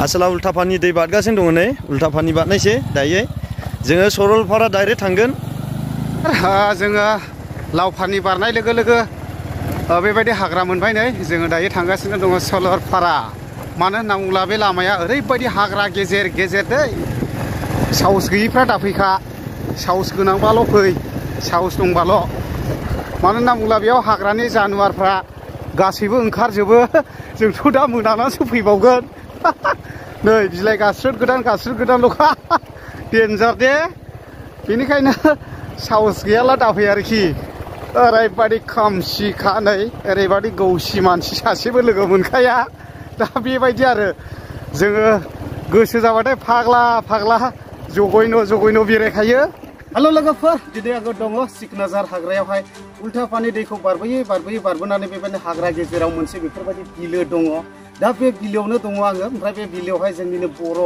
आसोला उल्थाफानि दै बारगासिनो दङ नै उल्थाफानि बारनायसै दायो जोङो सरलपारा डाइरेक्ट थांगोन जोङो लावफानि बारनाय लोगो लोगो बेबायदि हाग्रा मोनबाय नै जोङो दायो थांगासिनो दङ सरलपारा मानो होनना बुङोब्ला बे लामाया ओरैबायदि हाग्रा गेजेर गेजेर दै साहस गैयिफ्रा दाफैखा साहस गोनांबाल' फै साहस दंबाल' मानो होनना बुङोब्ला बेयाव हाग्रानि जानुवारफ्रा गासैबो ओंखारजोबो जोंथ' दा मोनानासो फैबावगोन नै बिलाइ गास्रोद गोदानल'खा डेन्जार दे बेनिखायनो साहस गैयाला दाफै आरोखि ओरैबायदि खोमसिखा नै ओरैबायदि गौसि मानसि सासेबो लोगो मोनखाया दा बेबायदि आरो जोङो गोसो जाबाथाय फाग्ला जगयन' बेरायखायो हेल' लोगोफोर दिनै आङो दङ सिकनाझार हाग्रायावहाय उल्थाफानि दैखौ बारबोनानै बेबायदिनो हाग्रा गेजेराव मोनसे बेफोरबायदि बिलो दङ दा बे बिलोआवनो दङ आङो ओमफ्राय बे बिलोआवहाय जोंनिनो बर'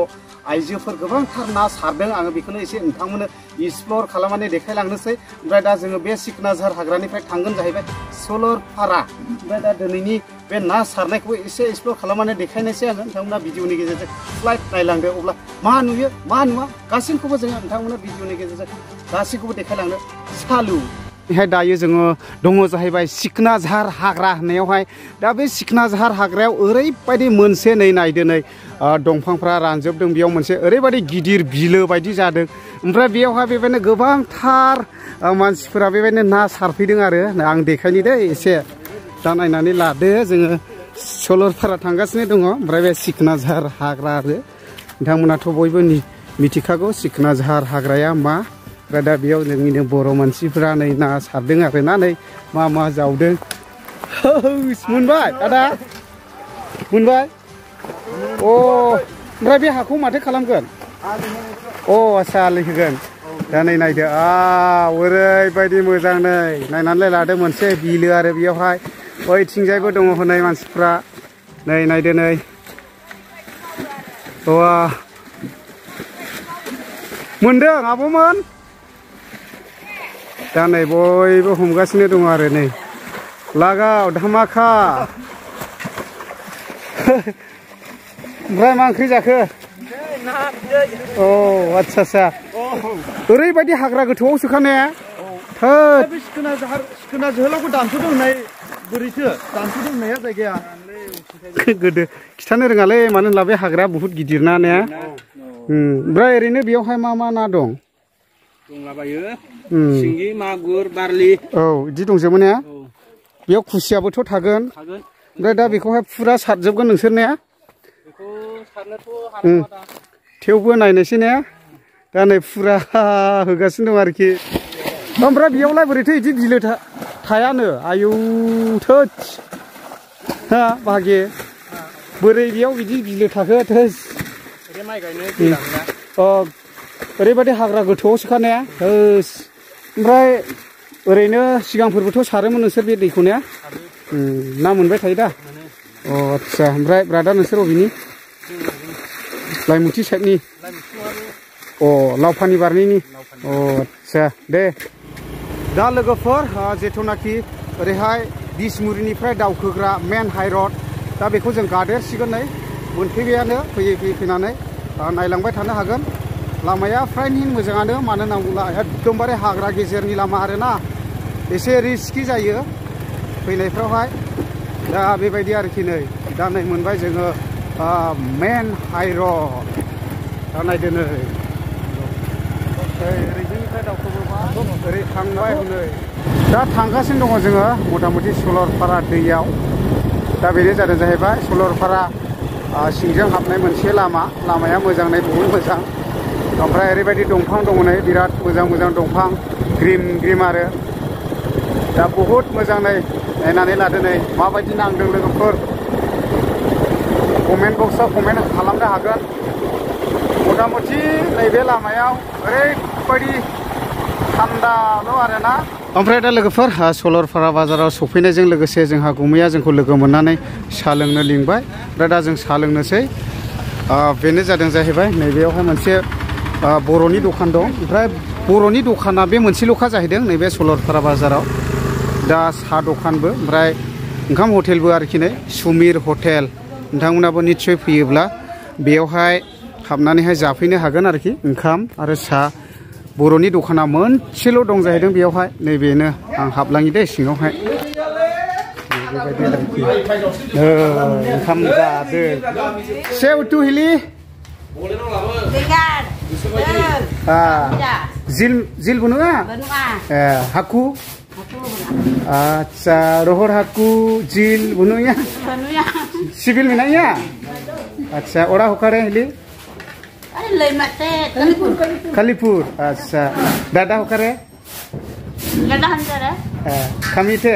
आइजोफोर गोबांथार ना सारदों आङो बेखौनो एसे नोंथांमोननो एक्सप्लर खालामनानै देखायलांनोसै ओमफ्राय दा जोङो बे सिकनाझार हाग्रानिफ्राय थांगोन जाहैबाय सरलपारा ओमफ्राय दा दिनैनि बे ना सारनायखौबो एसे एक्सप्लर खालामनानै देखायनोसै आङो नोंथांमोना भिडिअनि गेजेरजों फ्लाइट नायलांदो अब्ला मा नुयो मा नुवा गासैखौबो जोङो नोंथांमोना भिडिअनि गेजेरजों गासैखौबो देखायलांनो सालु बेहाय दायो जोङो दङ जाहैबाय सिकनाझार हाग्रा होननायावहाय दा बे सिकनाझार हाग्रायाव ओरैबायदि मोनसे नै नायदो नै दंफांफ्रा रानजोबदों बेयाव मोनसे ओरैबायदि गिदिर बिलो बायदि जादों ओमफ्राय बेयावहाय बेबायदिनो गोबांथार मानसिफोरा बेबायदिनो ना सारफैदों आरो आं देखायनि दै एसे दा नायनानै लादो जोङो सरलपारा थांगासिनो दङ ओमफ्राय बे सिकनाझार हाग्रा आरो नोंथांमोनाथ' बयबो मिथिखागौ सिकनाझार हाग्राया मा ओमफ्राय दा बेयाव जोंनिनो बर' मानसिफ्रा नै ना सारदों आरो ना नै मा जावदों मोनबाय आदा मोनबाय अ ओमफ्राय बे हाखौ माथो खालामगोन अ आच्छा आलि होगोन दा नै नायदो ओरैबायदि मोजां नै नायनानै लादो मोनसे बिलो आरो बेयावहाय बैथिंजायबो दङ हनै मानसिफ्रा नै नायदो नै वा मोनदों आब'मोन दा नै बयबो हमगासिनो दङ आरो नै लागाव धामाखा ओमफ्राय मा ओंख्रि जाखो अ आच्छा ओरैबायदि हाग्रा गोथौआव सोखानाया सिखोना जोहोलावखौ दानस'दों होननाय बोरैथो दानस'दों होननाया जायगाया गोदो खिथानो रोङालै मानो होनब्ला बे हाग्राया बुहुत गिदिर ना ने ओमफ्राय ओरैनो बेयावहाय मा ना दं दंलाबायो सिंगि मागुर बारलि औ बिदि दंजोबो ने बेयाव खुसियाबोथ' थागोन ओमफ्राय दा बेखौहाय फुरा सारजोबगोन नोंसोर ने थेवबो नायनोसै ने दा नै फुरा होगासिनो दं आरोखि ओमफ्राय बेयावलाय बोरैथो बिदि बिलो थायानो आयौ थोद हा बाहागे बोरै बेयाव बिदि बिलो थाखो थोस माइ गायनो ओरैबायदि हाग्रा गोथौआव सोखानाया ओमफ्राय ओरैनो सिगांफोरबोथ' सारोमोन नोंसोर बे दैखौ ने ना मोनबाय थायो दा अ आच्छा ओमफ्राय ब्रादा नोंसोर बबेनि लाइमुथि साइडनि लावफानि बारनायनि अ आच्छा दे दा लोगोफोर जेथुनाखि ओरैहाय बिसमुरिनिफ्राय दावखोग्रा मेन हाइरड दा बेखौ जों गादेरसिगोन नै मोनफैबायानो फैनानै नायलांबाय थानो हागोन लामाया फ्रायनि मोजाङानो मानो होनना बुङोब्ला एकदमबारे हाग्रा गेजेरनि लामा आरोना एसे रिस्कि जायो फैनायफ्रावहाय दा बेबायदि आरोखि नै दा नै मोनबाय जोङो मेन हाइरड दा नायदो नै ओरैजोंनिफ्राय दावखोबोबा ओरै थांबाय हनै दा थांगासिनो दङ जोङो मथा मथि सरलपारा दैयाव दा बेनो जादों जाहैबाय सरलपारा सिंजों हाबनाय मोनसे लामाया मोजां नै बहुद मोजां ओमफ्राय ओरैबायदि दंफां दङ नै बिराद मोजां दंफां ग्रिम आरो दा बहुद मोजां नै नायनानै लादो नै माबायदि नांदों लोगोफोर कमेन्ट बक्सआव कमेन्ट खालामनो हागोन मथा मथि नैबे लामायाव ओरैबायदि थान्दाल' आरोना ओमफ्राय दा लोगोफोर सरलपारा बाजाराव सफैनायजों लोगोसे जोंहा गुमैया जोंखौ लोगो मोननानै साहा लोंनो लिंबाय ओमफ्राय दा जों साहा लोंनोसै बेनो जादों जाहैबाय नैबेयावहाय मोनसे बर'नि दखान दं ओमफ्राय बर'नि दखाना बे मोनसेल'खा जाहैदों नैबे सरलपारा बाजाराव दा साहा दखानबो ओमफ्राय ओंखाम हटेलबो आरोखि नै सुमिर हटेल नोंथांमोनाबो निस्सय फैयोब्ला बेयावहाय हाबनानैहाय जाफैनो हागोन आरोखि ओंखाम आरो साहा बर'नि दखाना मोनसेल' दं जाहैदों बेयावहाय नैबेनो आं हाबलाङि दे सिङावहाय बेबायदि आरोखि ओंखाम जादो सेवटु हिलि जिल बुनुआ हाकु अच्छा रोहर हाकु जिल बुनुया सिबिल मिनाया अच्छा ओरा होकारे हिलि Kalipur अच्छा दादा होकारे दादा हंजारे kami थे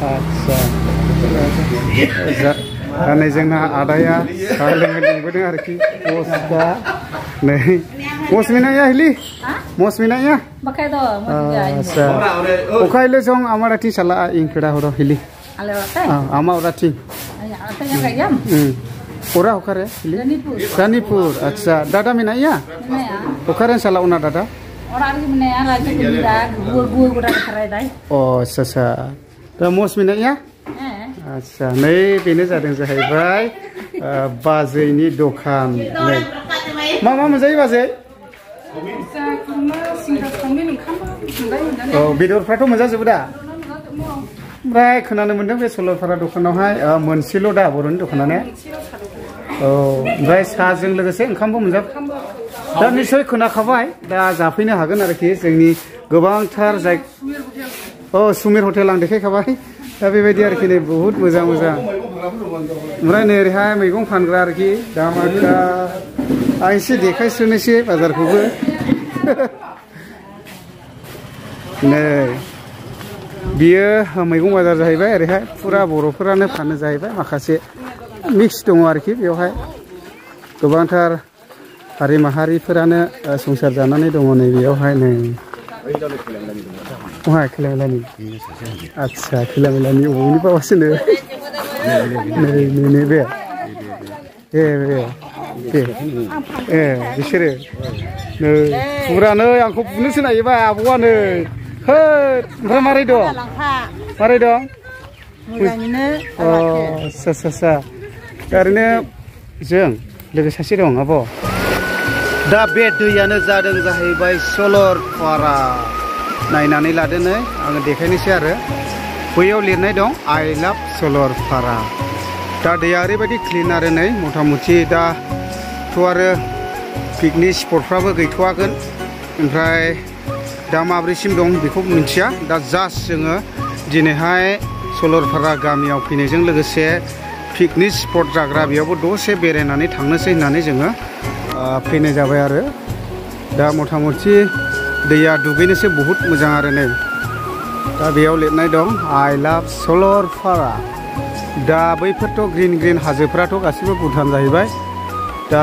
अच्छा नै जोंना आदाया साहा लोंनो लिंबोदों आरोखि बसदा नै मस मिनाया हिलि मस मिनाया अच्छा ओखाइले जों आमार आथिं साला इंखेड़ा हरो हिलि आमा ओराथिं Ora hokare Danipur अच्छा दादा मिनाया होकारे साला उना दादा oh अच्छा दा मस मिनाया अच्छा नै बेनो जादों जाहैबाय बाजैनि दखान नै मा मोनजायो बाजै औ बेदरफ्राथ' मोनजाजोबो दा ओमफ्राय खोनानो मोनदों बे सलरपारा दखानावहाय मोनसेल' दा बर'नि दखानानो औ ओमफ्राय साहाजों लोगोसे ओंखामबो मोनजा दा निस्सय खोनाखाबाय दा जाफैनो हागोन आरोखि जोंनि गोबांथार औ सुमिर हटेल आं देखायखाबाय दा बेबायदि आरोखि नै बुहुत मोजां ओमफ्राय नै ओरैहाय मैगं फानग्रा आरोखि दामाखा आं एसे देखायस्रोनोसै बाजारखौबो नै बियो मैगं बाजार जाहैबाय ओरैहाय फुरा बर'फोरानो फानो जाहैबाय माखासे मिक्स दङ आरोखि बेवहाय गोबांथार हारि माहारिफोरानो संसार जानानै दङ नै बेयावहाय नै वहाँ खिलामिलानि अच्छा खिलामिलानि अबेनि बावासोनो नै बे बिसोरो नै फुरानो आंखौ बुनोसो नायोबा आब'आनो होद ओमफ्राय मारै दं आच्छा ओरैनो जों लोगो सासे दं आब' दा बे दैयानो जादों जाहैबाय सलरपारा नायनानै लादो नै आङो देखायनोसै आरो बैयाव लिरनाय दं I love सलरपारा दा दैया ओरैबायदि क्लिन आरो नै मथा मथि दाथ' आरो पिकनिक स्पटफ्राबो गैथ'वागोन ओमफ्राय दा माब्रैसिम दं बेखौ मिथिया दा जास्ट जोङो दिनैहाय सलरपारा गामियाव फैनायजों लोगोसे पिकनिक स्पट जाग्रा बेयावबो दसे बेरायनानै थांनोसै होननानै जोङो फैनाय जाबाय आरो दा मथा मथि दैया दुगैनोसो बहुत मोजां आरो नै दा बेयाव लिरनाय दं I love सलरपारा दा बैफोरथ' ग्रिन हाजोफ्राथ' गासिबो भुटान जाहैबाय दा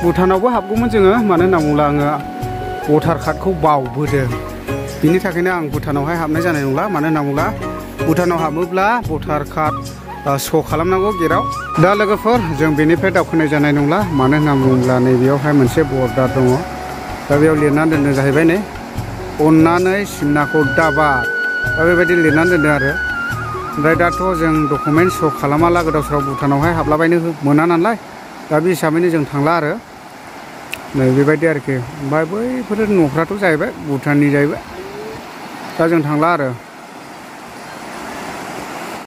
भुटानावबो हाबगौमोन जोङो मानो होनना बुङोब्ला आङो भटार कार्डखौ बावबोदों बिनि थाखायनो आं भुटानावहाय हाबनाय जानाय नंला मानो होनना बुङोब्ला भुटानाव हाबोब्ला भटार कार्ड श' खालामनांगौ गेटआव दा लोगोफोर जों बेनिफ्राय दावखोनाय जानाय नंला मानो होनना बुङोब्ला नैबेयावहाय मोनसे बर्डार दङ दा बेयाव लिरनानै दोनदों जाहैबाय नै अन्नानै सिमनाखौ दाबार दा बेबायदि लिरनानै दोनदों आरो ओमफ्राय दाथ' जों डकुमेन्ट श' खालामाला गोदाव सोराव भुटानावहाय हाबलाबायनो मोना नालाय दा बे हिसाबैनो जों थांला आरो नै बेबायदि आरोखि ओमफ्राय बैफोर न'फ्राथ' जाहैबाय भुटाननि जाहैबाय दा जों थांला आरो